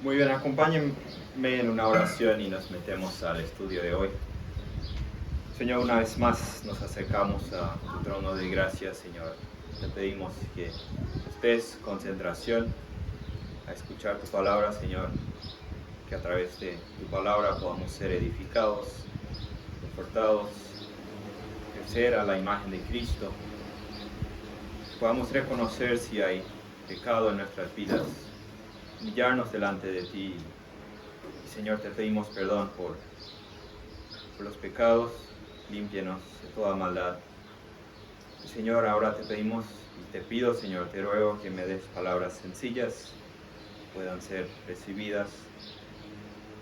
Muy bien, acompáñenme en una oración y nos metemos al estudio de hoy. Señor, una vez más nos acercamos a tu trono de gracia, Señor. Te pedimos que estés concentración a escuchar tu palabra, Señor. Que a través de tu palabra podamos ser edificados, confortados, crecer a la imagen de Cristo. Podamos reconocer si hay pecado en nuestras vidas, humillarnos delante de ti. Y Señor, te pedimos perdón por los pecados, límpianos de toda maldad. Y Señor, ahora te pedimos y te pido, Señor, te ruego que me des palabras sencillas, que puedan ser recibidas,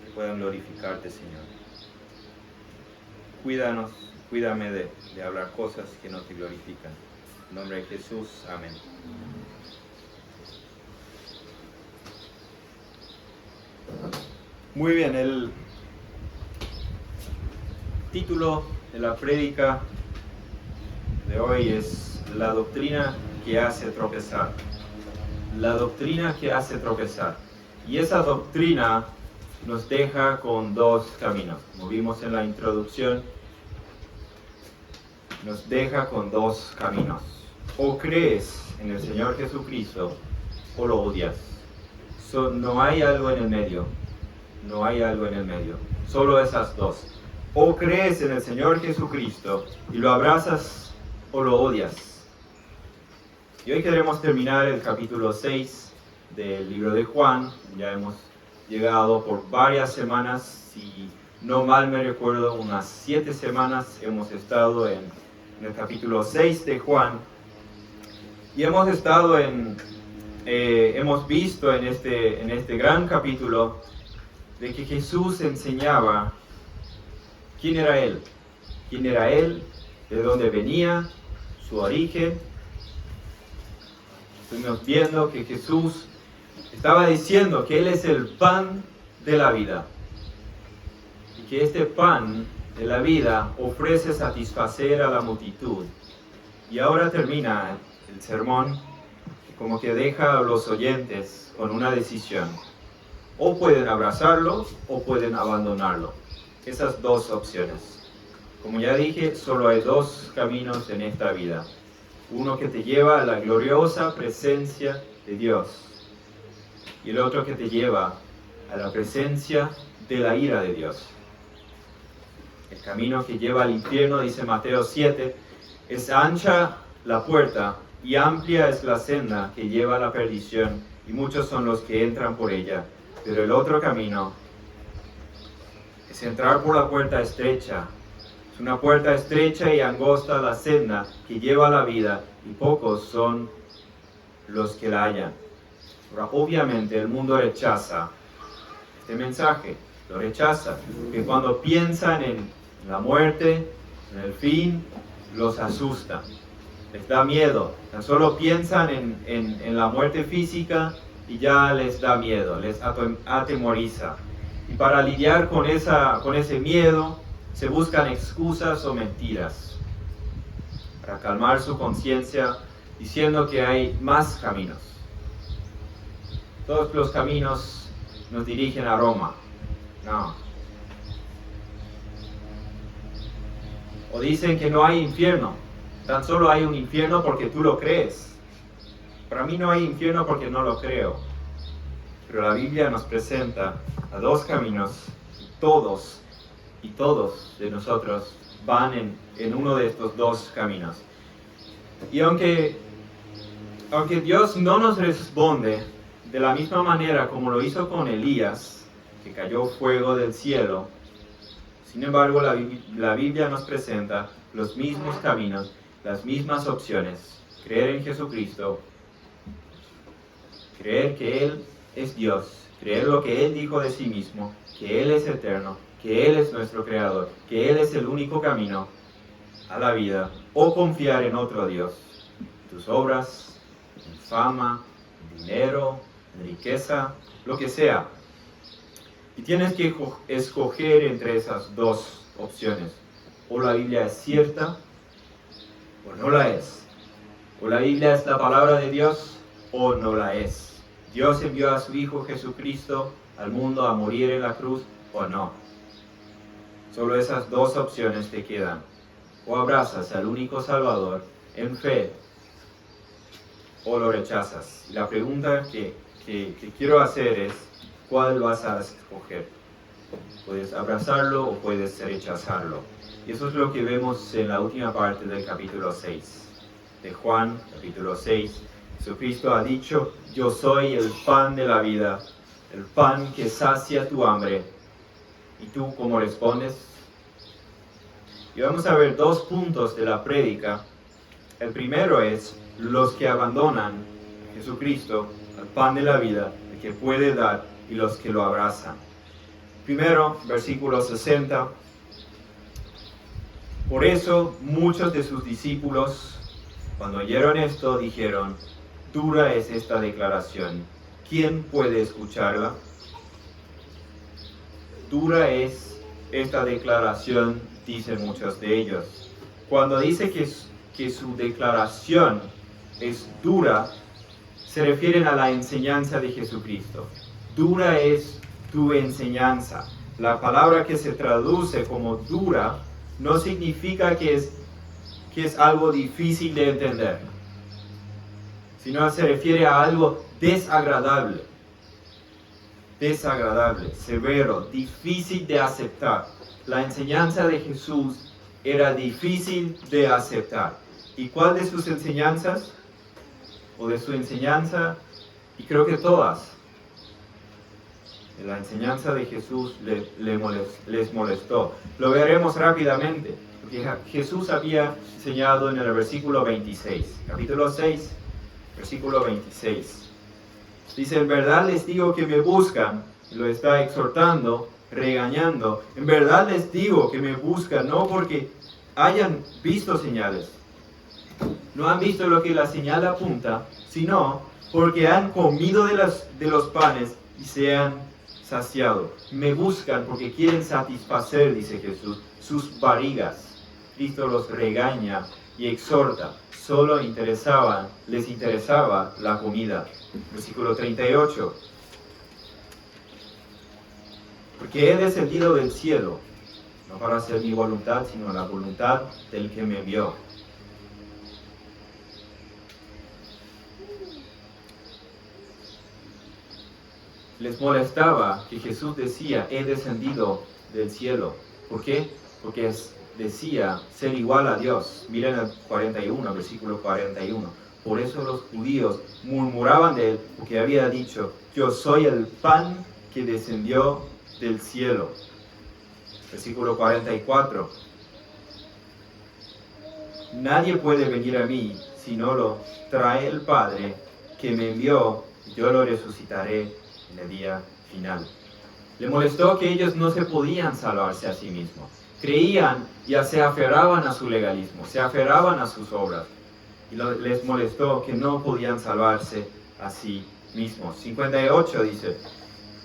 que puedan glorificarte, Señor. Cuídame de hablar cosas que no te glorifican. En nombre de Jesús, amén. Muy bien, el título de la prédica de hoy es La doctrina que hace tropezar. La doctrina que hace tropezar. Y esa doctrina nos deja con dos caminos. Como vimos en la introducción, nos deja con dos caminos. O crees en el Señor Jesucristo o lo odias. No hay algo en el medio. No hay algo en el medio. Solo esas dos. O crees en el Señor Jesucristo y lo abrazas o lo odias. Y hoy queremos terminar el capítulo 6 del libro de Juan. Ya hemos llegado por varias semanas, si no mal me recuerdo, unas 7 semanas hemos estado en el capítulo 6 de Juan. Y hemos visto en este gran capítulo de que Jesús enseñaba quién era Él, de dónde venía, su origen. Estuvimos viendo que Jesús estaba diciendo que Él es el pan de la vida y que este pan de la vida ofrece satisfacer a la multitud. Y ahora termina el sermón como que deja a los oyentes con una decisión. O pueden abrazarlo o pueden abandonarlo. Esas dos opciones. Como ya dije, solo hay dos caminos en esta vida. Uno que te lleva a la gloriosa presencia de Dios. Y el otro que te lleva a la presencia de la ira de Dios. El camino que lleva al infierno, dice Mateo 7, es ancha la puerta y amplia es la senda que lleva a la perdición, y muchos son los que entran por ella. Pero el otro camino es entrar por la puerta estrecha. Es una puerta estrecha y angosta la senda que lleva a la vida, y pocos son los que la hallan. Ahora, obviamente el mundo rechaza este mensaje, lo rechaza, que cuando piensan en la muerte, en el fin, los asusta, les da miedo. Tan solo piensan en la muerte física y ya les da miedo, les atemoriza. Y para lidiar con ese miedo, se buscan excusas o mentiras para calmar su conciencia, diciendo que hay más caminos. Todos los caminos nos dirigen a Roma. No. O dicen que no hay infierno. Tan solo hay un infierno porque tú lo crees. Para mí no hay infierno porque no lo creo. Pero la Biblia nos presenta a dos caminos, y todos de nosotros van en uno de estos dos caminos. Y aunque Dios no nos responde de la misma manera como lo hizo con Elías, que cayó fuego del cielo, sin embargo la Biblia nos presenta los mismos caminos, las mismas opciones: creer en Jesucristo, creer que Él es Dios, creer lo que Él dijo de sí mismo, que Él es eterno, que Él es nuestro Creador, que Él es el único camino a la vida, o confiar en otro Dios, tus obras, en fama, en dinero, en riqueza, lo que sea. Y tienes que escoger entre esas dos opciones. O la Biblia es cierta, o no la es. O la Biblia es la palabra de Dios, o no la es. Dios envió a su Hijo Jesucristo al mundo a morir en la cruz o no. Solo esas dos opciones te quedan. O abrazas al único Salvador en fe o lo rechazas. Y la pregunta que quiero hacer es, ¿cuál vas a escoger? Puedes abrazarlo o puedes rechazarlo. Y eso es lo que vemos en la última parte del capítulo 6. De Juan, capítulo 6. Jesucristo ha dicho, yo soy el pan de la vida, el pan que sacia tu hambre. ¿Y tú cómo respondes? Y vamos a ver dos puntos de la prédica. El primero es los que abandonan a Jesucristo, el pan de la vida, el que puede dar, y los que lo abrazan. Primero, versículo 60. Por eso muchos de sus discípulos, cuando oyeron esto, dijeron, dura es esta declaración, ¿quién puede escucharla? Dura es esta declaración, dicen muchos de ellos. Cuando dice que su declaración es dura, se refieren a la enseñanza de Jesucristo. Dura es tu enseñanza. La palabra que se traduce como dura no significa que es algo difícil de entender, sino se refiere a algo desagradable, severo, difícil de aceptar. La enseñanza de Jesús era difícil de aceptar. ¿Y cuál de sus enseñanzas? O de su enseñanza, y creo que todas, la enseñanza de Jesús les molestó. Lo veremos rápidamente, porque Jesús había enseñado en el versículo 26, capítulo 6, versículo 26. Dice, en verdad les digo que me buscan, lo está exhortando, regañando. En verdad les digo que me buscan, no porque hayan visto señales, no han visto lo que la señal apunta, sino porque han comido de los panes y se han saciado. Me buscan porque quieren satisfacer, dice Jesús, sus barrigas. Cristo los regaña y exhorta. Solo les interesaba la comida. Versículo 38. Porque he descendido del cielo, no para hacer mi voluntad, sino la voluntad del que me envió. Les molestaba que Jesús decía, he descendido del cielo. ¿Por qué? Porque decía ser igual a Dios. Miren el 41, versículo 41. Por eso los judíos murmuraban de él, porque había dicho, yo soy el pan que descendió del cielo. Versículo 44. Nadie puede venir a mí si no lo trae el Padre que me envió, y yo lo resucitaré en el día final. Le molestó que ellos no se podían salvarse a sí mismos. Creían y se aferraban a su legalismo, se aferraban a sus obras. Y les molestó que no podían salvarse a sí mismos. 58 dice,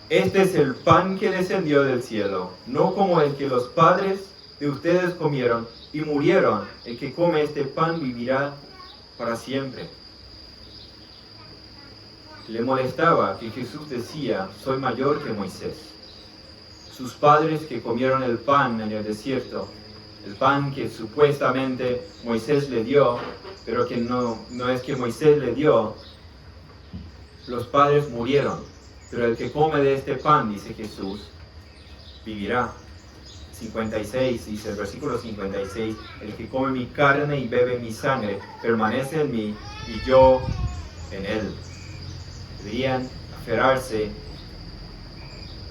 este es el pan que descendió del cielo, no como el que los padres de ustedes comieron y murieron. El que come este pan vivirá para siempre. Le molestaba que Jesús decía, soy mayor que Moisés. Sus padres que comieron el pan en el desierto, el pan que supuestamente Moisés le dio, pero que no es que Moisés le dio, los padres murieron. Pero el que come de este pan, dice Jesús, vivirá. 56, dice el versículo 56, el que come mi carne y bebe mi sangre, permanece en mí y yo en él. Deberían aferrarse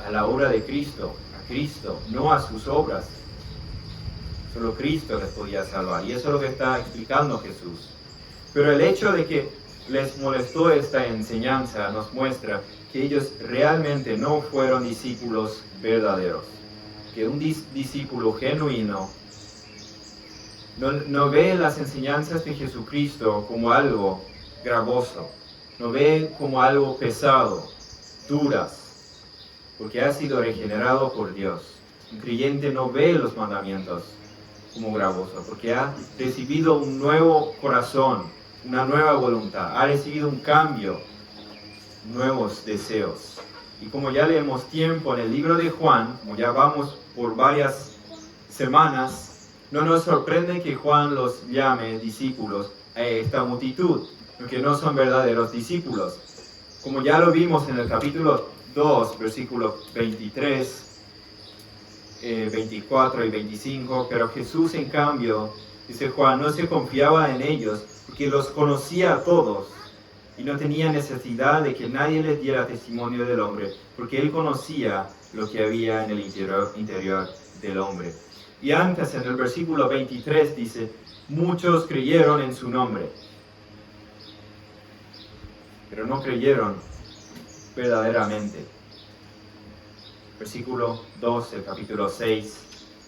a la obra de Cristo, a Cristo, no a sus obras. Solo Cristo les podía salvar. Y eso es lo que está explicando Jesús. Pero el hecho de que les molestó esta enseñanza nos muestra que ellos realmente no fueron discípulos verdaderos. Que un discípulo genuino no ve las enseñanzas de Jesucristo como algo gravoso. No ve como algo pesado, duras, porque ha sido regenerado por Dios. Un creyente no ve los mandamientos como gravosos, porque ha recibido un nuevo corazón, una nueva voluntad, ha recibido un cambio, nuevos deseos. Y como ya leemos tiempo en el libro de Juan, como ya vamos por varias semanas, no nos sorprende que Juan los llame discípulos a esta multitud, porque no son verdaderos discípulos. Como ya lo vimos en el capítulo 2, versículos 23, 24 y 25, pero Jesús en cambio, dice Juan, no se confiaba en ellos, porque los conocía a todos, y no tenía necesidad de que nadie les diera testimonio del hombre, porque él conocía lo que había en el interior del hombre. Y antes, en el versículo 23, dice, muchos creyeron en su nombre, pero no creyeron verdaderamente. Versículo 2 del capítulo 6,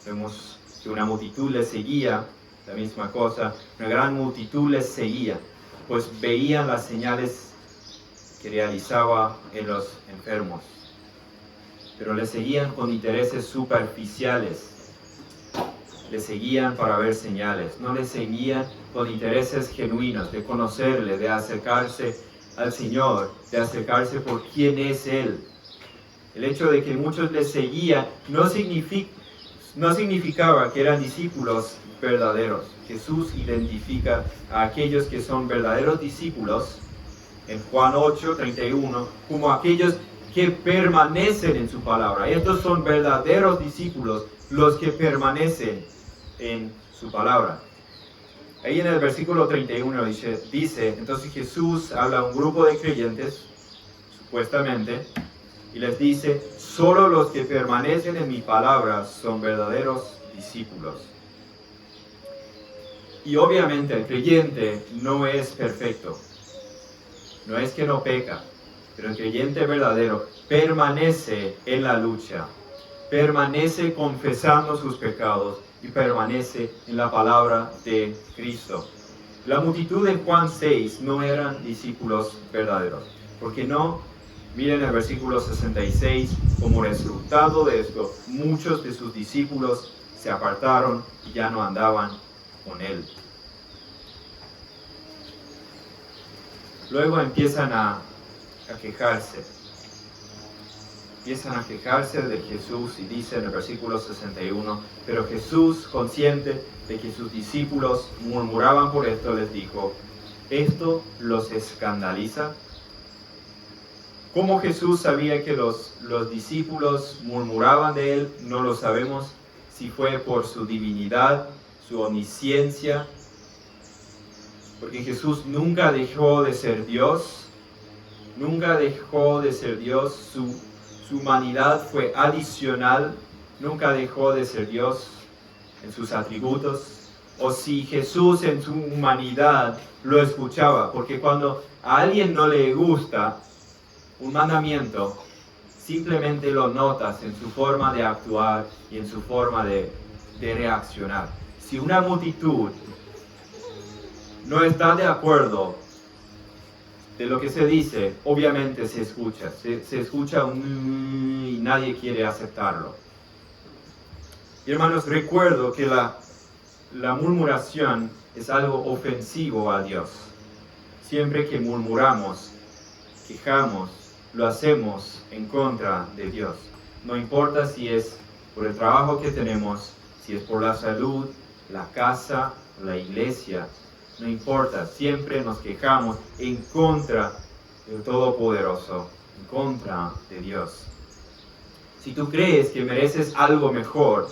vemos que una multitud les seguía, la misma cosa, una gran multitud les seguía, pues veían las señales que realizaba en los enfermos, pero les seguían con intereses superficiales, les seguían para ver señales, no les seguían con intereses genuinos, de conocerle, de acercarse al Señor, de acercarse por quién es Él. El hecho de que muchos les seguían no significaba que eran discípulos verdaderos. Jesús identifica a aquellos que son verdaderos discípulos en Juan 8, 31 como aquellos que permanecen en su palabra. Estos son verdaderos discípulos, los que permanecen en su palabra. Ahí en el versículo 31 dice, entonces Jesús habla a un grupo de creyentes, supuestamente, y les dice, solo los que permanecen en mi palabra son verdaderos discípulos. Y obviamente el creyente no es perfecto, no es que no peca, pero el creyente verdadero permanece en la lucha, permanece confesando sus pecados y permanece en la palabra de Cristo. La multitud de Juan 6 no eran discípulos verdaderos, porque no. Miren el versículo 66, como resultado de esto, muchos de sus discípulos se apartaron y ya no andaban con él. Luego empiezan a quejarse. Empiezan a quejarse de Jesús y dice en el versículo 61, pero Jesús, consciente de que sus discípulos murmuraban por esto, les dijo, ¿esto los escandaliza? ¿Cómo Jesús sabía que los discípulos murmuraban de él? No lo sabemos, si fue por su divinidad, su omnisciencia, porque Jesús nunca dejó de ser Dios, nunca dejó de ser Dios, su humanidad fue adicional, nunca dejó de ser Dios en sus atributos, o si Jesús en su humanidad lo escuchaba, porque cuando a alguien no le gusta un mandamiento, simplemente lo notas en su forma de actuar y en su forma de reaccionar. Si una multitud no está de acuerdo de lo que se dice, obviamente se escucha. Se escucha y nadie quiere aceptarlo. Y hermanos, recuerdo que la murmuración es algo ofensivo a Dios. Siempre que murmuramos, quejamos, lo hacemos en contra de Dios. No importa si es por el trabajo que tenemos, si es por la salud, la casa, la iglesia, no importa, siempre nos quejamos en contra del Todopoderoso, en contra de Dios. Si tú crees que mereces algo mejor,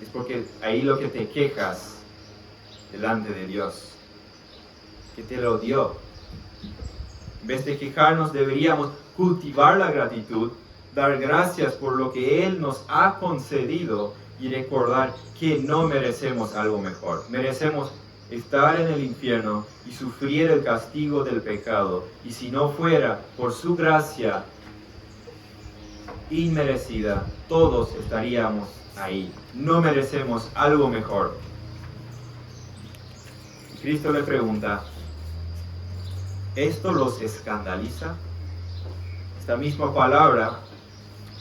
es porque ahí lo que te quejas delante de Dios, que te lo dio. En vez de quejarnos, deberíamos cultivar la gratitud, dar gracias por lo que Él nos ha concedido y recordar que no merecemos algo mejor. Merecemos estar en el infierno y sufrir el castigo del pecado. Y si no fuera por su gracia inmerecida, todos estaríamos ahí. No merecemos algo mejor. Y Cristo le pregunta, ¿esto los escandaliza? Esta misma palabra,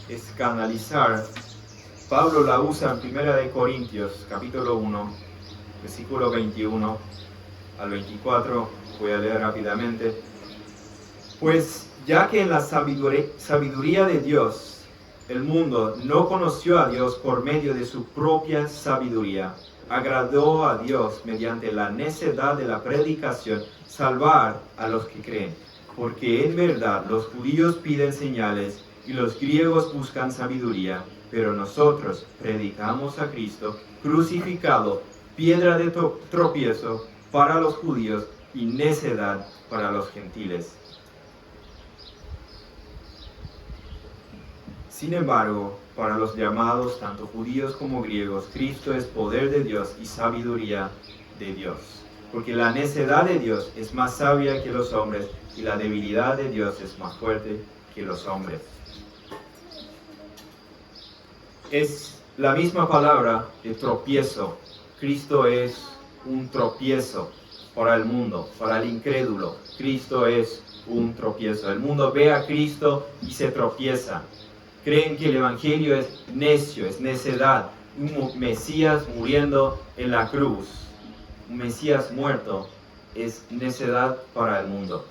escandalizar, Pablo la usa en 1 Corintios, capítulo 1, versículo 21 al 24. Voy a leer rápidamente. Pues Ya que en la sabiduría de Dios, el mundo no conoció a Dios por medio de su propia sabiduría, agradó a Dios mediante la necedad de la predicación salvar a los que creen. Porque en verdad los judíos piden señales y los griegos buscan sabiduría, pero nosotros predicamos a Cristo crucificado, piedra de tropiezo para los judíos y necedad para los gentiles. Sin embargo, para los llamados, tanto judíos como griegos, Cristo es poder de Dios y sabiduría de Dios. Porque la necedad de Dios es más sabia que los hombres y la debilidad de Dios es más fuerte que los hombres. Es la misma palabra de tropiezo. Cristo es un tropiezo para el mundo, para el incrédulo. Cristo es un tropiezo. El mundo ve a Cristo y se tropieza. Creen que el Evangelio es necio, es necedad. Un Mesías muriendo en la cruz, un Mesías muerto, es necedad para el mundo.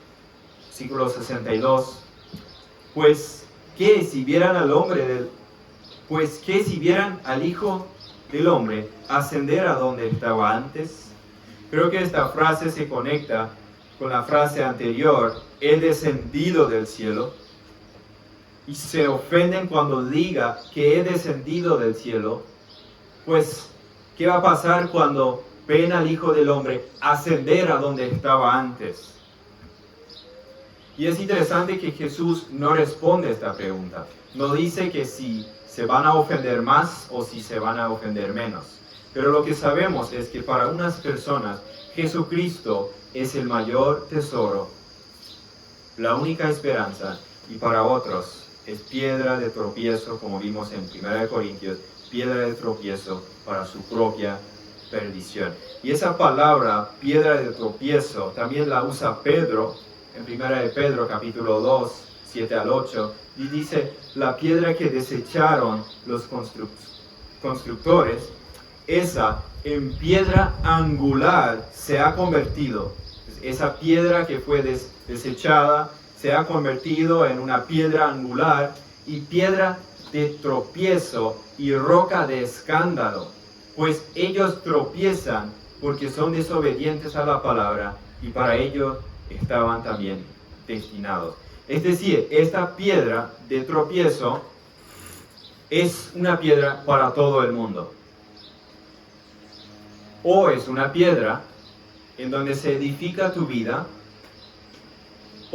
Versículo 62. Pues, ¿qué si vieran al Hijo del Hombre ascender a donde estaba antes? Creo que esta frase se conecta con la frase anterior, he descendido del cielo. Y se ofenden cuando diga que he descendido del cielo, pues, ¿qué va a pasar cuando ven al Hijo del Hombre ascender a donde estaba antes? Y es interesante que Jesús no responde a esta pregunta. No dice que si se van a ofender más o si se van a ofender menos. Pero lo que sabemos es que para unas personas Jesucristo es el mayor tesoro, la única esperanza, y para otros es piedra de tropiezo, como vimos en 1 Corintios, piedra de tropiezo para su propia perdición. Y esa palabra, piedra de tropiezo, también la usa Pedro, en 1 Pedro capítulo 2, 7 al 8, y dice, la piedra que desecharon los constructores, esa en piedra angular se ha convertido. Esa piedra que fue desechada, se ha convertido en una piedra angular y piedra de tropiezo y roca de escándalo, pues ellos tropiezan porque son desobedientes a la palabra y para ello estaban también destinados. Es decir, esta piedra de tropiezo es una piedra para todo el mundo. O es una piedra en donde se edifica tu vida,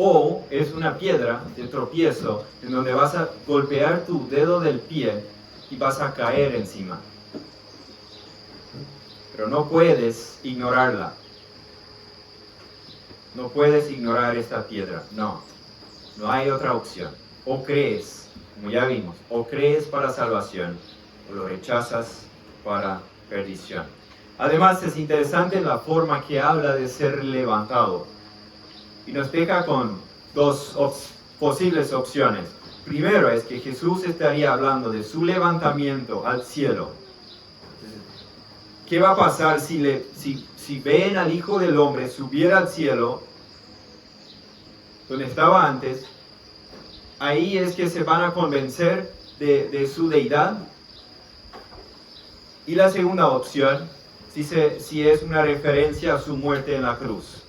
o es una piedra de tropiezo en donde vas a golpear tu dedo del pie y vas a caer encima. Pero no puedes ignorarla. No puedes ignorar esta piedra. No hay otra opción. O crees, como ya vimos, o crees para salvación, o lo rechazas para perdición. Además, es interesante la forma que habla de ser levantado. Y nos deja con dos posibles opciones. Primero es que Jesús estaría hablando de su levantamiento al cielo. ¿Qué va a pasar si ven al Hijo del Hombre subir al cielo, donde estaba antes? Ahí es que se van a convencer de su deidad. Y la segunda opción, si es una referencia a su muerte en la cruz,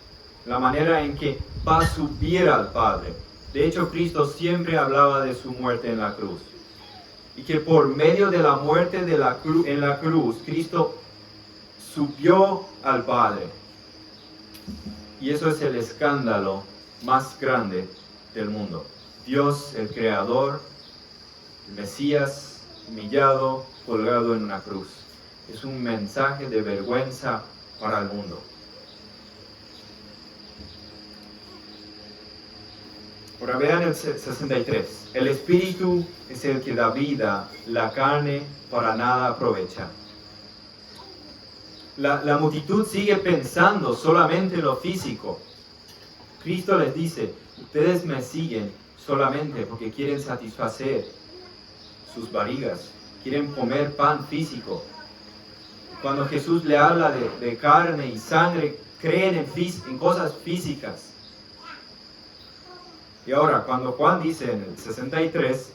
la manera en que va a subir al Padre. De hecho, Cristo siempre hablaba de su muerte en la cruz. Y que por medio de la muerte en la cruz, Cristo subió al Padre. Y eso es el escándalo más grande del mundo. Dios, el Creador, el Mesías, humillado, colgado en una cruz. Es un mensaje de vergüenza para el mundo. Ahora vean el 63. El Espíritu es el que da vida, la carne para nada aprovecha. La multitud sigue pensando solamente en lo físico. Cristo les dice, ustedes me siguen solamente porque quieren satisfacer sus barrigas, quieren comer pan físico. Cuando Jesús le habla de carne y sangre, creen en cosas físicas. Y ahora, cuando Juan dice en el 63,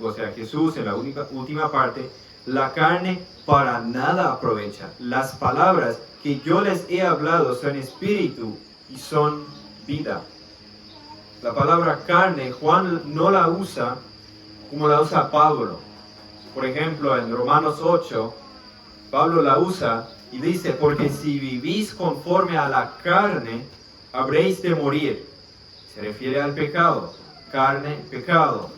o sea, Jesús en la última parte, la carne para nada aprovecha. Las palabras que yo les he hablado son espíritu y son vida. La palabra carne, Juan no la usa como la usa Pablo. Por ejemplo, en Romanos 8, Pablo la usa y dice, porque si vivís conforme a la carne, habréis de morir. Se refiere al pecado. Carne, pecado.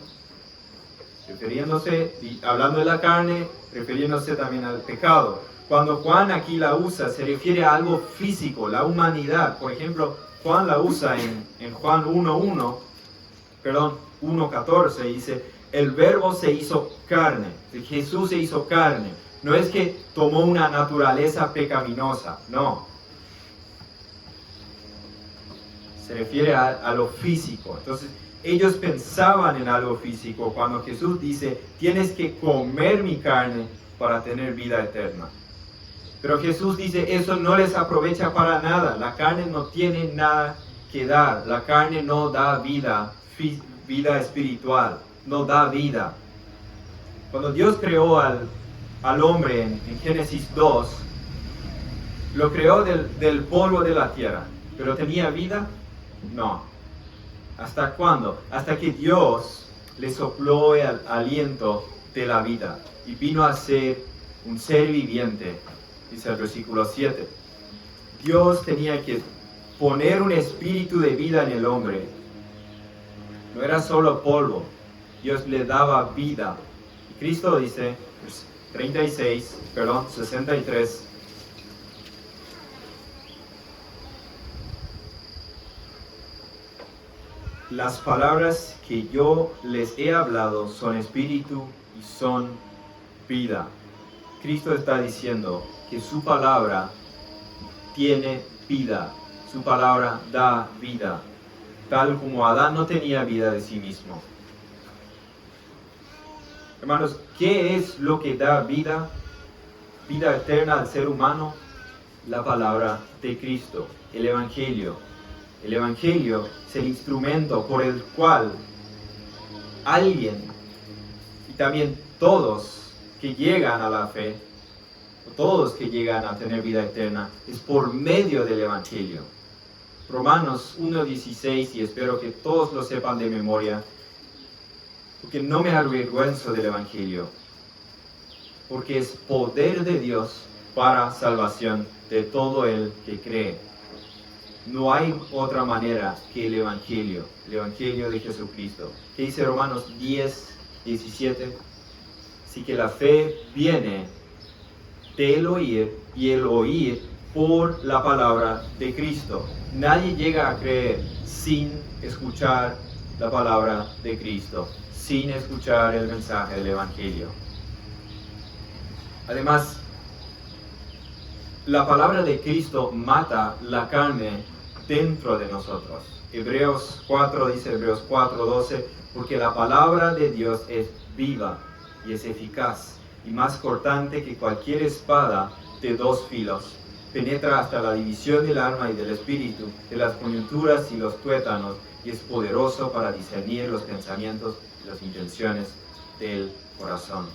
Refiriéndose, hablando de la carne, refiriéndose también al pecado. Cuando Juan aquí la usa, se refiere a algo físico, la humanidad. Por ejemplo, Juan la usa en Juan 1:14, dice, el verbo se hizo carne. Jesús se hizo carne. No es que tomó una naturaleza pecaminosa, no. Se refiere a lo físico. Entonces, ellos pensaban en algo físico cuando Jesús dice, tienes que comer mi carne para tener vida eterna. Pero Jesús dice, eso no les aprovecha para nada. La carne no tiene nada que dar. La carne no da vida, vida espiritual, no da vida. Cuando Dios creó al hombre en Génesis 2, lo creó del polvo de la tierra. ¿Pero tenía vida? No. ¿Hasta cuándo? Hasta que Dios le sopló el aliento de la vida y vino a ser un ser viviente, dice el versículo 7. Dios tenía que poner un espíritu de vida en el hombre. No era solo polvo, Dios le daba vida. Y Cristo dice, 63, las palabras que yo les he hablado son espíritu y son vida. Cristo está diciendo que su palabra tiene vida. Su palabra da vida. Tal como Adán no tenía vida de sí mismo. Hermanos, ¿qué es lo que da vida? Vida eterna al ser humano. La palabra de Cristo, el Evangelio. El Evangelio es el instrumento por el cual alguien, y también todos que llegan a la fe, todos que llegan a tener vida eterna, es por medio del Evangelio. Romanos 1:16, y espero que todos lo sepan de memoria, porque no me avergüenzo del Evangelio, porque es poder de Dios para salvación de todo el que cree. No hay otra manera que el Evangelio de Jesucristo. ¿Qué dice Romanos 10:17? Así que la fe viene del oír y el oír por la palabra de Cristo. Nadie llega a creer sin escuchar la palabra de Cristo, sin escuchar el mensaje del Evangelio. Además, la palabra de Cristo mata la carne dentro de nosotros. Hebreos 4 dice, Hebreos 4:12, porque la palabra de Dios es viva y es eficaz y más cortante que cualquier espada de dos filos. Penetra hasta la división del alma y del espíritu, de las coyunturas y los tuétanos, y es poderoso para discernir los pensamientos y las intenciones del corazón.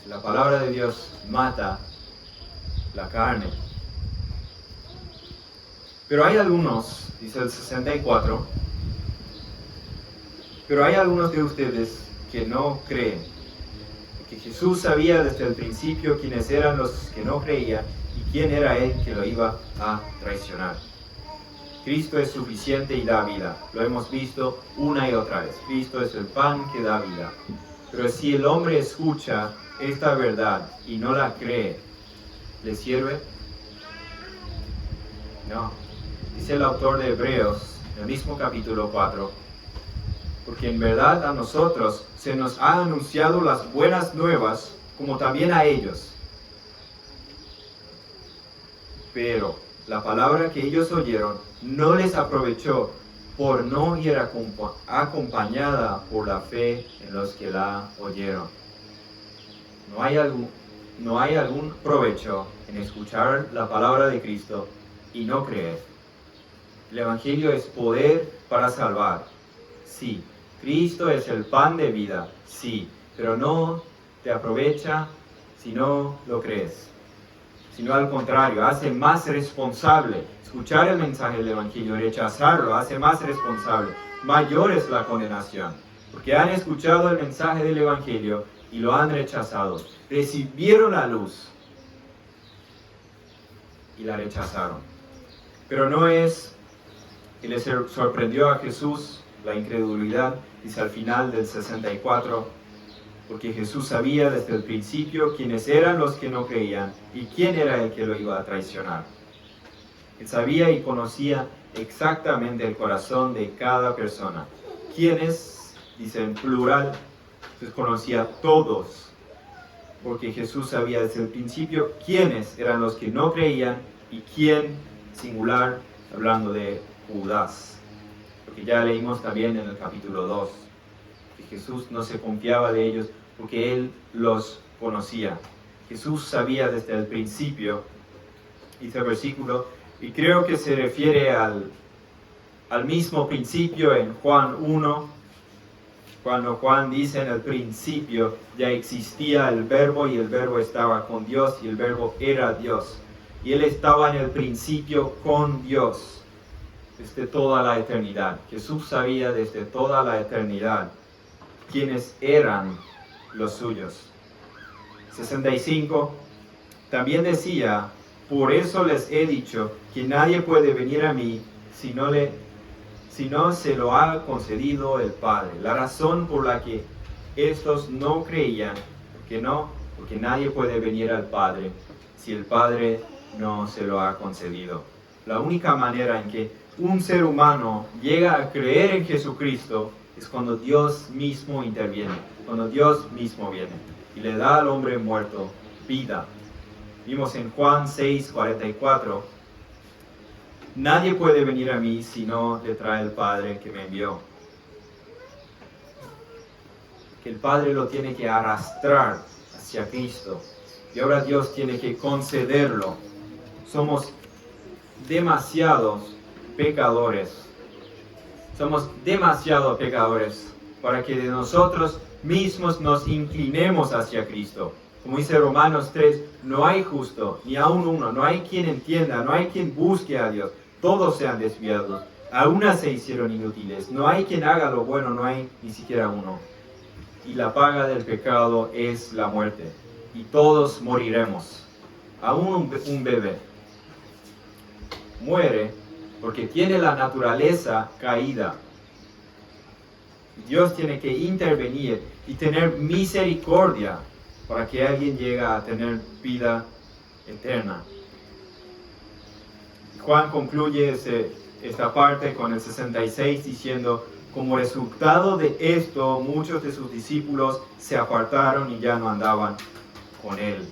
La palabra de Dios mata la carne. Pero hay algunos, dice el 64, pero hay algunos de ustedes que no creen, que Jesús sabía desde el principio quiénes eran los que no creían y quién era Él que lo iba a traicionar. Cristo es suficiente y da vida, lo hemos visto una y otra vez. Cristo es el pan que da vida. Pero si el hombre escucha esta verdad y no la cree, ¿le sirve? No. Dice el autor de Hebreos, en el mismo capítulo 4, porque en verdad a nosotros se nos ha anunciado las buenas nuevas, como también a ellos. Pero la palabra que ellos oyeron no les aprovechó por no ir acompañada por la fe en los que la oyeron. No hay algún provecho en escuchar la palabra de Cristo y no creer. El Evangelio es poder para salvar. Sí, Cristo es el pan de vida, sí, pero no te aprovecha si no lo crees, sino al contrario, hace más responsable. Escuchar el mensaje del Evangelio, rechazarlo, hace más responsable. Mayor es la condenación, porque han escuchado el mensaje del Evangelio y lo han rechazado. Recibieron la luz y la rechazaron. Pero no es que les sorprendió a Jesús la incredulidad, dice al final del 64, porque Jesús sabía desde el principio quiénes eran los que no creían y quién era el que lo iba a traicionar. Él sabía y conocía exactamente el corazón de cada persona. ¿Quiénes? Dice en plural, pues conocía a todos, porque Jesús sabía desde el principio quiénes eran los que no creían y quién, singular, hablando de Judas. Porque ya leímos también en el capítulo 2, que Jesús no se confiaba de ellos porque Él los conocía. Jesús sabía desde el principio, dice el versículo, y creo que se refiere al mismo principio en Juan 1, cuando Juan dice en el principio ya existía el verbo y el verbo estaba con Dios y el verbo era Dios. Y Él estaba en el principio con Dios desde toda la eternidad. Jesús sabía desde toda la eternidad quiénes eran los suyos. 65, también decía, por eso les he dicho que nadie puede venir a mí si no se lo ha concedido el Padre. La razón por la que estos no creían, porque nadie puede venir al Padre si el Padre no se lo ha concedido. La única manera en que un ser humano llega a creer en Jesucristo es cuando Dios mismo interviene, cuando Dios mismo viene y le da al hombre muerto vida. Vimos en Juan 6:44, nadie puede venir a mí si no le trae el Padre que me envió. Que el Padre lo tiene que arrastrar hacia Cristo y ahora Dios tiene que concederlo. Somos demasiados pecadores. Somos demasiado pecadores para que de nosotros mismos nos inclinemos hacia Cristo. Como dice Romanos 3, no hay justo, ni aun uno, no hay quien entienda, no hay quien busque a Dios. Todos se han desviado, a una se hicieron inútiles. No hay quien haga lo bueno, no hay ni siquiera uno. Y la paga del pecado es la muerte. Y todos moriremos. Aún un bebé muere porque tiene la naturaleza caída. Dios tiene que intervenir y tener misericordia para que alguien llegue a tener vida eterna. Juan concluye esta parte con el 66 diciendo, como resultado de esto, muchos de sus discípulos se apartaron y ya no andaban con él.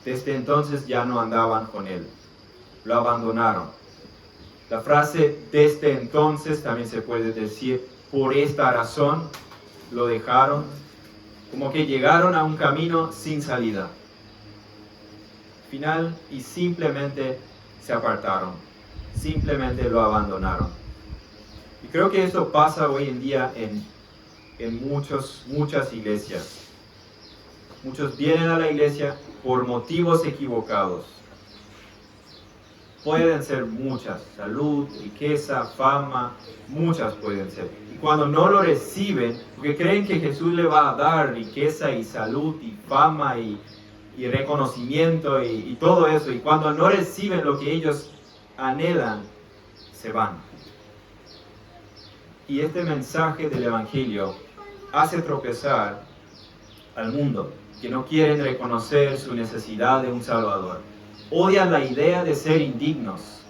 Desde entonces ya no andaban con él. Lo abandonaron. La frase desde entonces también se puede decir por esta razón lo dejaron, como que llegaron a un camino sin salida. Final y simplemente se apartaron, simplemente lo abandonaron. Y creo que esto pasa hoy en día en muchas iglesias. Muchos vienen a la iglesia por motivos equivocados. Pueden ser muchas, salud, riqueza, fama, muchas pueden ser. Y cuando no lo reciben, porque creen que Jesús le va a dar riqueza y salud y fama y reconocimiento y todo eso, y cuando no reciben lo que ellos anhelan, se van. Y este mensaje del Evangelio hace tropezar al mundo, que no quieren reconocer su necesidad de un Salvador. Odian la idea de ser indignos,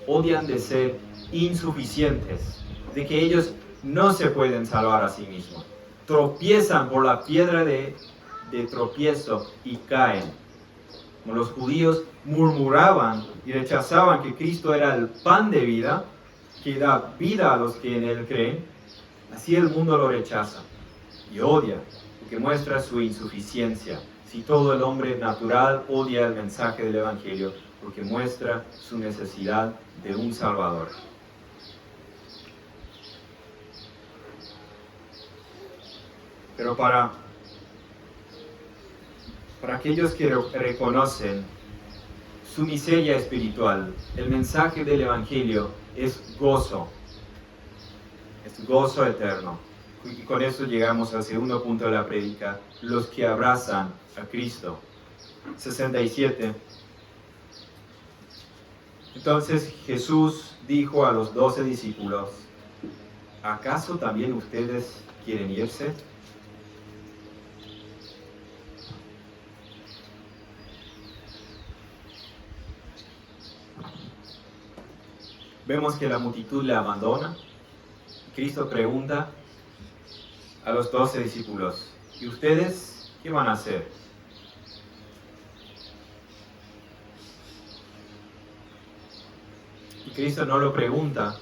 odian de ser insuficientes, de que ellos no se pueden salvar a sí mismos. Tropiezan por la piedra de tropiezo y caen. Como los judíos murmuraban y rechazaban que Cristo era el pan de vida, que da vida a los que en Él creen, así el mundo lo rechaza y odia, porque muestra su insuficiencia. Si todo el hombre natural odia el mensaje del Evangelio, porque muestra su necesidad de un Salvador. Pero para aquellos que reconocen su miseria espiritual, el mensaje del Evangelio es gozo eterno. Y con eso llegamos al segundo punto de la prédica, los que abrazan a Cristo. 67. Entonces Jesús dijo a los 12 discípulos, ¿acaso también ustedes quieren irse? Vemos que la multitud le abandona. Cristo pregunta a los 12 discípulos, ¿y ustedes qué van a hacer? Y Cristo no lo pregunta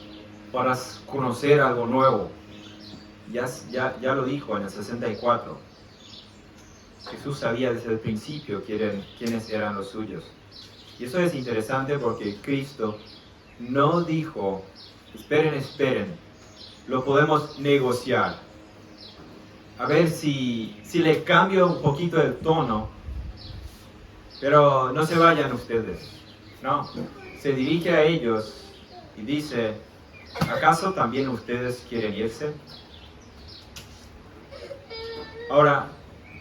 para conocer algo nuevo. Ya lo dijo en el 64. Jesús sabía desde el principio quiénes eran los suyos. Y eso es interesante porque Cristo no dijo, esperen, lo podemos negociar. A ver si le cambio un poquito el tono, pero no se vayan ustedes. No, se dirige a ellos y dice, ¿acaso también ustedes quieren irse? Ahora,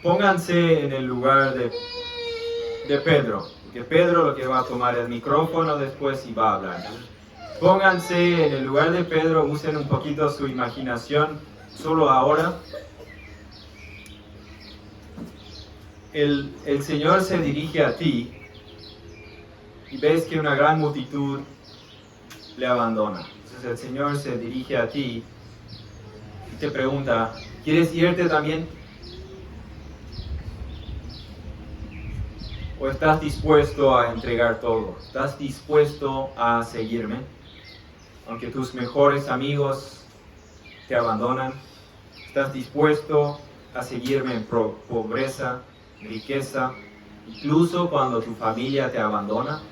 pónganse en el lugar de Pedro, que Pedro lo que va a tomar el micrófono después y va a hablar. Pónganse en el lugar de Pedro, usen un poquito su imaginación, solo ahora. El Señor se dirige a ti y ves que una gran multitud le abandona. Entonces el Señor se dirige a ti y te pregunta, ¿quieres irte también? ¿O estás dispuesto a entregar todo? ¿Estás dispuesto a seguirme? Aunque tus mejores amigos te abandonan, ¿estás dispuesto a seguirme en pobreza, riqueza, incluso cuando tu familia te abandona?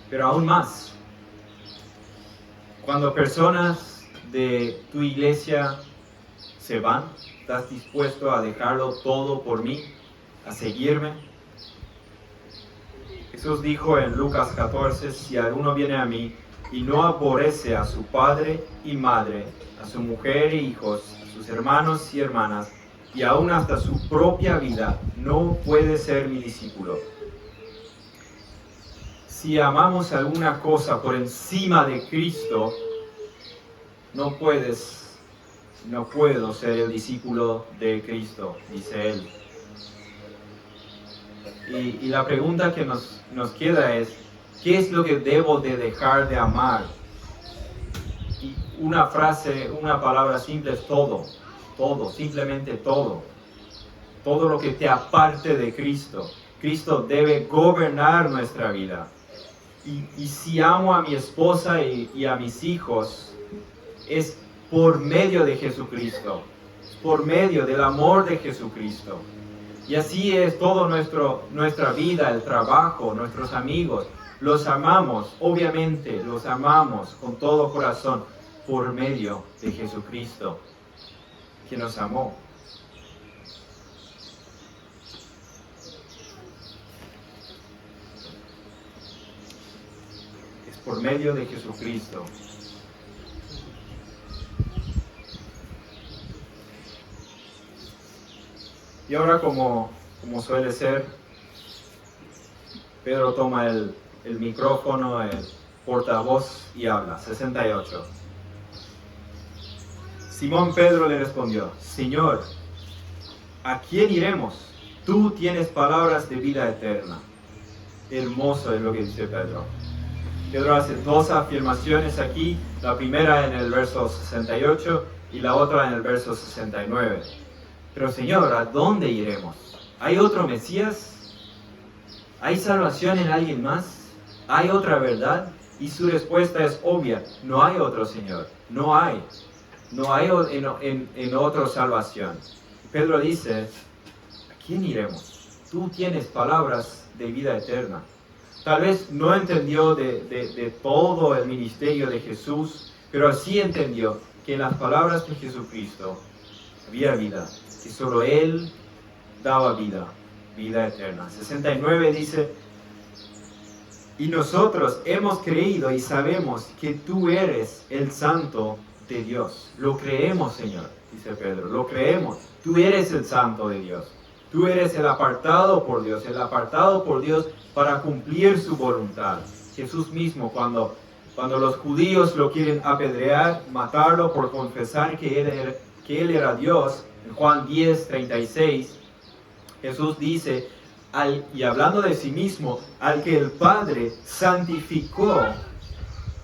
Pero aún más, cuando personas de tu iglesia se van, ¿estás dispuesto a dejarlo todo por mí, a seguirme? Jesús dijo en Lucas 14, si alguno viene a mí y no aborrece a su padre y madre, a su mujer e hijos, a sus hermanos y hermanas, y aún hasta su propia vida, no puede ser mi discípulo. Si amamos alguna cosa por encima de Cristo, no puedo ser el discípulo de Cristo, dice él. Y la pregunta que nos queda es, ¿qué es lo que debo de dejar de amar? Y una palabra simple es todo, simplemente todo. Todo lo que te aparte de Cristo. Cristo debe gobernar nuestra vida. Y si amo a mi esposa y a mis hijos, es por medio de Jesucristo, por medio del amor de Jesucristo. Y así es toda nuestra vida, el trabajo, nuestros amigos. Los amamos, obviamente, los amamos con todo corazón por medio de Jesucristo, que nos amó. Es por medio de Jesucristo. Y ahora, como suele ser, Pedro toma el micrófono, el portavoz y habla. 68. Simón Pedro le respondió, Señor, ¿a quién iremos? Tú tienes palabras de vida eterna. Hermoso es lo que dice Pedro. Pedro hace dos afirmaciones aquí, la primera en el verso 68 y la otra en el verso 69. Pero Señor, ¿a dónde iremos? ¿Hay otro Mesías? ¿Hay salvación en alguien más? ¿Hay otra verdad? Y su respuesta es obvia, no hay otro Señor, no hay en otro salvación. Pedro dice, ¿a quién iremos? Tú tienes palabras de vida eterna. Tal vez no entendió de todo el ministerio de Jesús, pero sí entendió que en las palabras de Jesucristo había vida, que solo Él daba vida, vida eterna. 69 dice, y nosotros hemos creído y sabemos que tú eres el Santo de Dios. Lo creemos, Señor, dice Pedro, lo creemos. Tú eres el Santo de Dios. Tú eres el apartado por Dios para cumplir su voluntad. Jesús mismo, cuando los judíos lo quieren apedrear, matarlo por confesar que Él era Dios, en Juan 10:36, Jesús dice, y hablando de sí mismo, al que el Padre santificó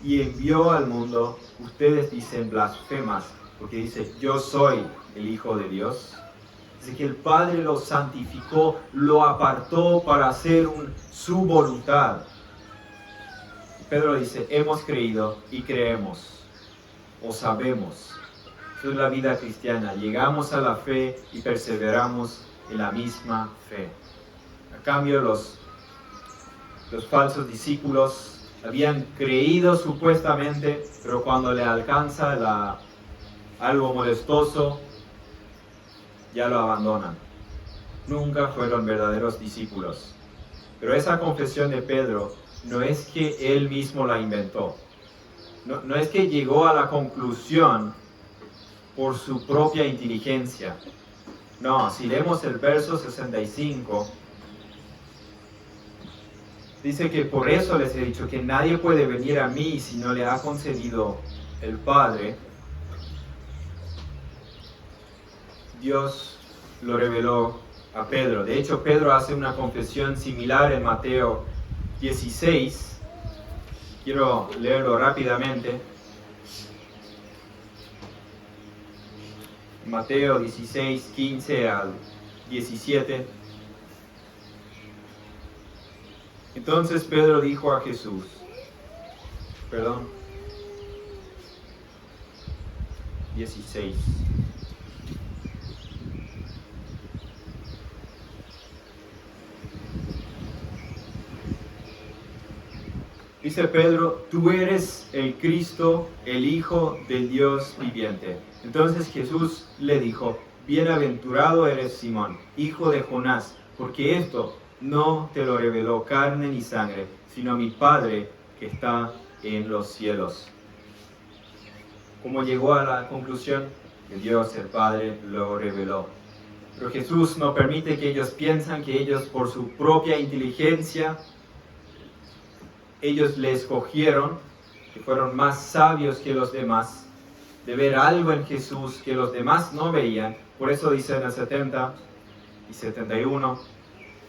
y envió al mundo, ustedes dicen blasfemas, porque dice, yo soy el Hijo de Dios. Dice que el Padre lo santificó, lo apartó para hacer su voluntad. Pedro dice, hemos creído y creemos, o sabemos. Eso es la vida cristiana. Llegamos a la fe y perseveramos en la misma fe. A cambio, los falsos discípulos habían creído supuestamente, pero cuando le alcanza algo molestoso, ya lo abandonan. Nunca fueron verdaderos discípulos. Pero esa confesión de Pedro no es que él mismo la inventó. No es que llegó a la conclusión por su propia inteligencia. No, si leemos el verso 65, dice que por eso les he dicho que nadie puede venir a mí si no le ha concedido el Padre. Dios lo reveló a Pedro. De hecho, Pedro hace una confesión similar en Mateo 16. Quiero leerlo rápidamente. Mateo 16, 15 al 17. Entonces Pedro dijo a Jesús, 16. Dice Pedro, tú eres el Cristo, el Hijo del Dios viviente. Entonces Jesús le dijo, bienaventurado eres Simón, hijo de Jonás, porque esto no te lo reveló carne ni sangre, sino mi Padre que está en los cielos. ¿Cómo llegó a la conclusión? Que Dios el Padre lo reveló. Pero Jesús no permite que ellos piensen que ellos por su propia inteligencia ellos le escogieron, que fueron más sabios que los demás, de ver algo en Jesús que los demás no veían. Por eso dice en el 70 y 71,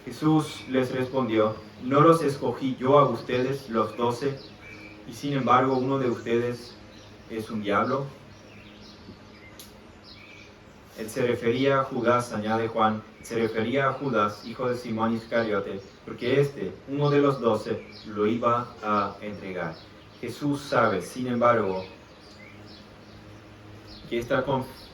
Jesús les respondió, ¿no los escogí yo a ustedes, los 12, y sin embargo uno de ustedes es un diablo? Él se refería a Judas, añade Juan, se refería a Judas, hijo de Simón Iscariote, porque uno de los 12, lo iba a entregar. Jesús sabe, sin embargo, que esta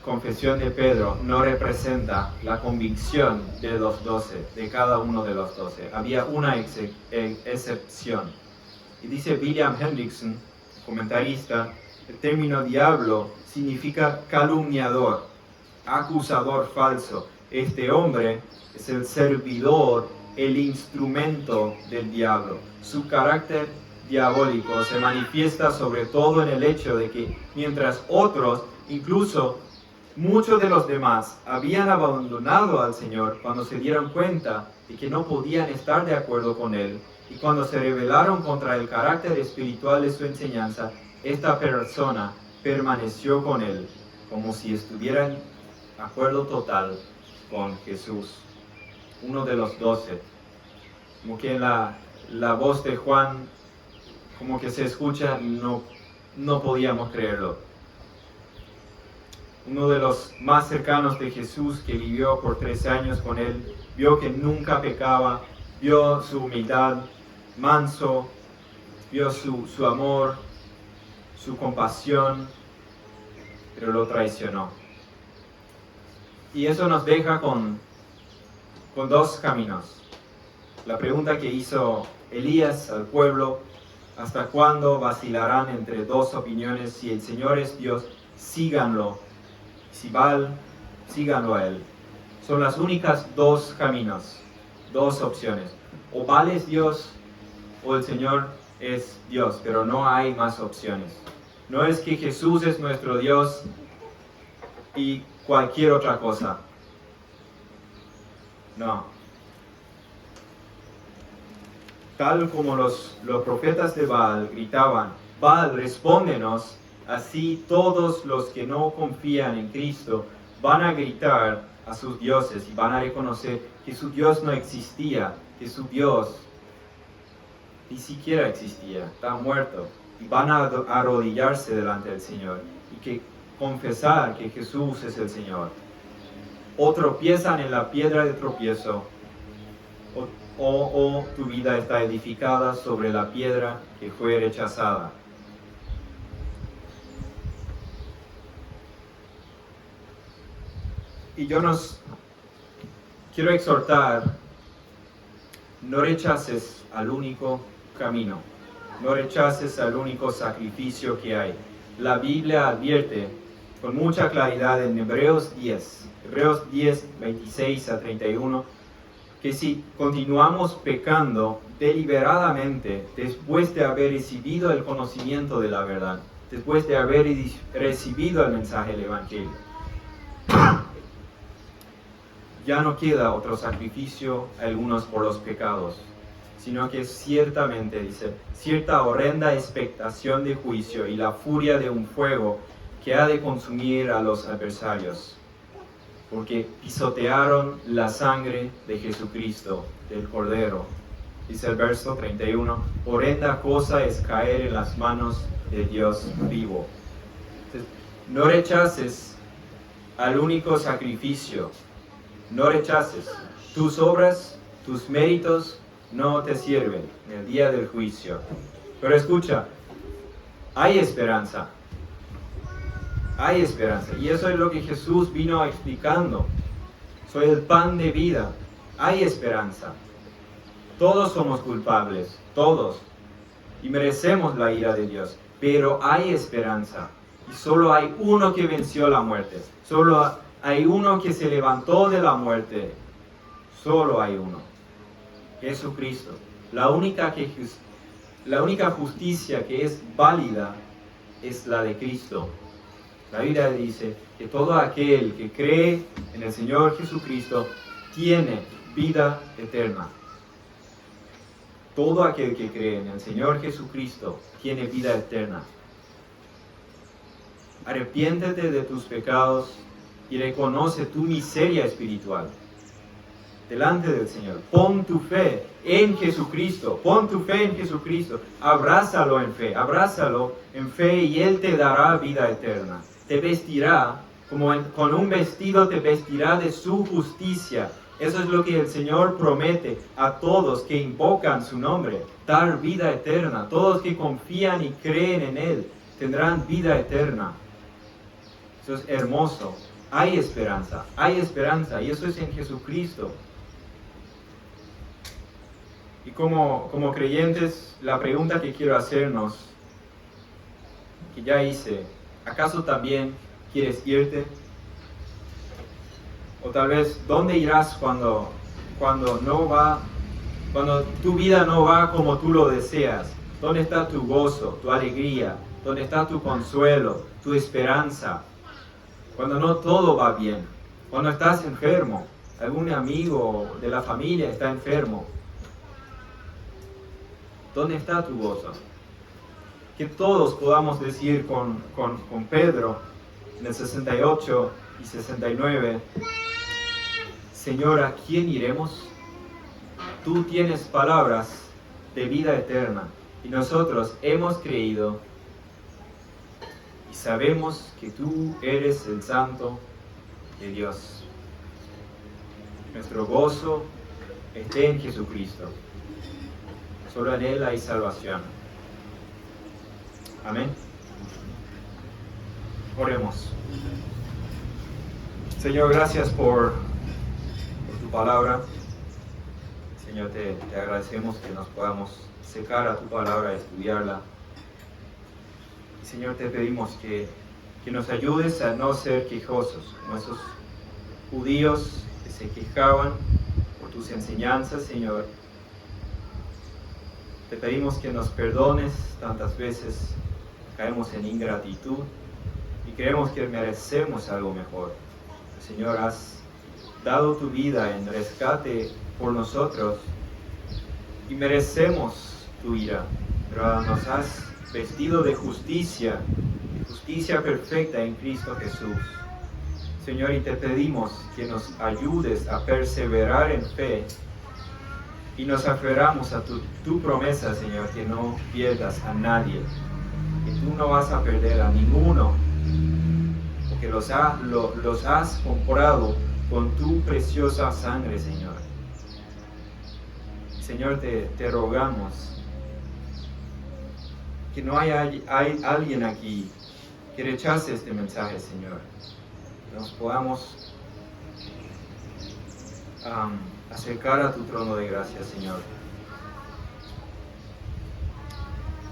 confesión de Pedro no representa la convicción de los 12, de cada uno de los 12. Había una excepción. Y dice William Hendrickson, comentarista, el término diablo significa calumniador, acusador falso. Este hombre es el servidor, el instrumento del diablo. Su carácter diabólico se manifiesta sobre todo en el hecho de que mientras otros, incluso muchos de los demás, habían abandonado al Señor cuando se dieron cuenta de que no podían estar de acuerdo con Él, y cuando se rebelaron contra el carácter espiritual de su enseñanza, esta persona permaneció con Él, como si estuviera en acuerdo total con Jesús. Uno de los 12. Como que la voz de Juan, como que se escucha, no podíamos creerlo. Uno de los más cercanos de Jesús, que vivió por 13 años con Él, vio que nunca pecaba, vio su humildad, manso, vio su amor, su compasión, pero lo traicionó. Y eso nos deja con dos caminos. La pregunta que hizo Elías al pueblo, ¿hasta cuándo vacilarán entre dos opiniones? Si el Señor es Dios, síganlo. Si Baal, síganlo a él. Son las únicas dos caminos, dos opciones. O Baal es Dios o el Señor es Dios, pero no hay más opciones. No es que Jesús es nuestro Dios y cualquier otra cosa. No. Tal como los profetas de Baal gritaban, Baal, respóndenos, así todos los que no confían en Cristo van a gritar a sus dioses y van a reconocer que su Dios no existía, que su Dios ni siquiera existía, está muerto. Y van a arrodillarse delante del Señor y que confesar que Jesús es el Señor. O tropiezan en la piedra de tropiezo, o tu vida está edificada sobre la piedra que fue rechazada. Y yo nos quiero exhortar, no rechaces al único camino, no rechaces al único sacrificio que hay. La Biblia advierte con mucha claridad en Hebreos 10, 26 a 31, que si continuamos pecando deliberadamente después de haber recibido el conocimiento de la verdad, después de haber recibido el mensaje del Evangelio, ya no queda otro sacrificio algunos por los pecados, sino que ciertamente, dice, cierta horrenda expectación de juicio y la furia de un fuego que ha de consumir a los adversarios, porque pisotearon la sangre de Jesucristo, del Cordero. Dice el verso 31, horrenda cosa es caer en las manos de Dios vivo. Entonces, no rechaces al único sacrificio, no rechaces. Tus obras, tus méritos no te sirven en el día del juicio. Pero escucha, hay esperanza. Hay esperanza. Y eso es lo que Jesús vino explicando. Soy el pan de vida. Hay esperanza. Todos somos culpables, todos. Y merecemos la ira de Dios. Pero hay esperanza. Y solo hay uno que venció la muerte. Solo hay uno que se levantó de la muerte. Solo hay uno. Jesucristo. La única justicia que es válida es la de Cristo. La Biblia dice que todo aquel que cree en el Señor Jesucristo tiene vida eterna. Todo aquel que cree en el Señor Jesucristo tiene vida eterna. Arrepiéntete de tus pecados y reconoce tu miseria espiritual delante del Señor. Pon tu fe en Jesucristo. Pon tu fe en Jesucristo. Abrázalo en fe y Él te dará vida eterna. Te vestirá, con un vestido te vestirá de su justicia. Eso es lo que el Señor promete a todos que invocan su nombre. Dar vida eterna. Todos que confían y creen en Él tendrán vida eterna. Eso es hermoso. Hay esperanza y eso es en Jesucristo. Y como creyentes, la pregunta que quiero hacernos, que ya hice, ¿acaso también quieres irte? O tal vez, ¿dónde irás cuando tu vida no va como tú lo deseas? ¿Dónde está tu gozo, tu alegría? ¿Dónde está tu consuelo, tu esperanza? Cuando no todo va bien, cuando estás enfermo, algún amigo de la familia está enfermo. ¿Dónde está tu gozo? Que todos podamos decir con Pedro en el 68 y 69, Señor, ¿a quién iremos? Tú tienes palabras de vida eterna y nosotros hemos creído y sabemos que tú eres el Santo de Dios. Nuestro gozo está en Jesucristo. Solo en Él hay salvación. Amén. Oremos. Señor, gracias por tu palabra. Señor, te agradecemos que nos podamos secar a tu palabra, estudiarla. Señor, te pedimos que que nos ayudes a no ser quejosos, como esos judíos que se quejaban por tus enseñanzas, Señor. Te pedimos que nos perdones tantas veces, caemos en ingratitud y creemos que merecemos algo mejor. Señor, has dado tu vida en rescate por nosotros y merecemos tu ira, pero nos has vestido de justicia perfecta en Cristo Jesús. Señor, y te pedimos que nos ayudes a perseverar en fe y nos aferramos a tu promesa, Señor, que no pierdas a nadie, que tú no vas a perder a ninguno, porque los has comprado con tu preciosa sangre, Señor. Señor, te rogamos que no haya alguien aquí que rechace este mensaje, Señor. Que nos podamos acercar a tu trono de gracia, Señor.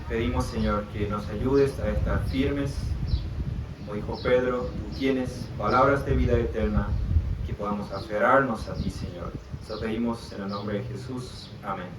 Pedimos, Señor, que nos ayudes a estar firmes. Como dijo Pedro, tú tienes palabras de vida eterna, que podamos aferrarnos a ti, Señor. Eso pedimos en el nombre de Jesús. Amén.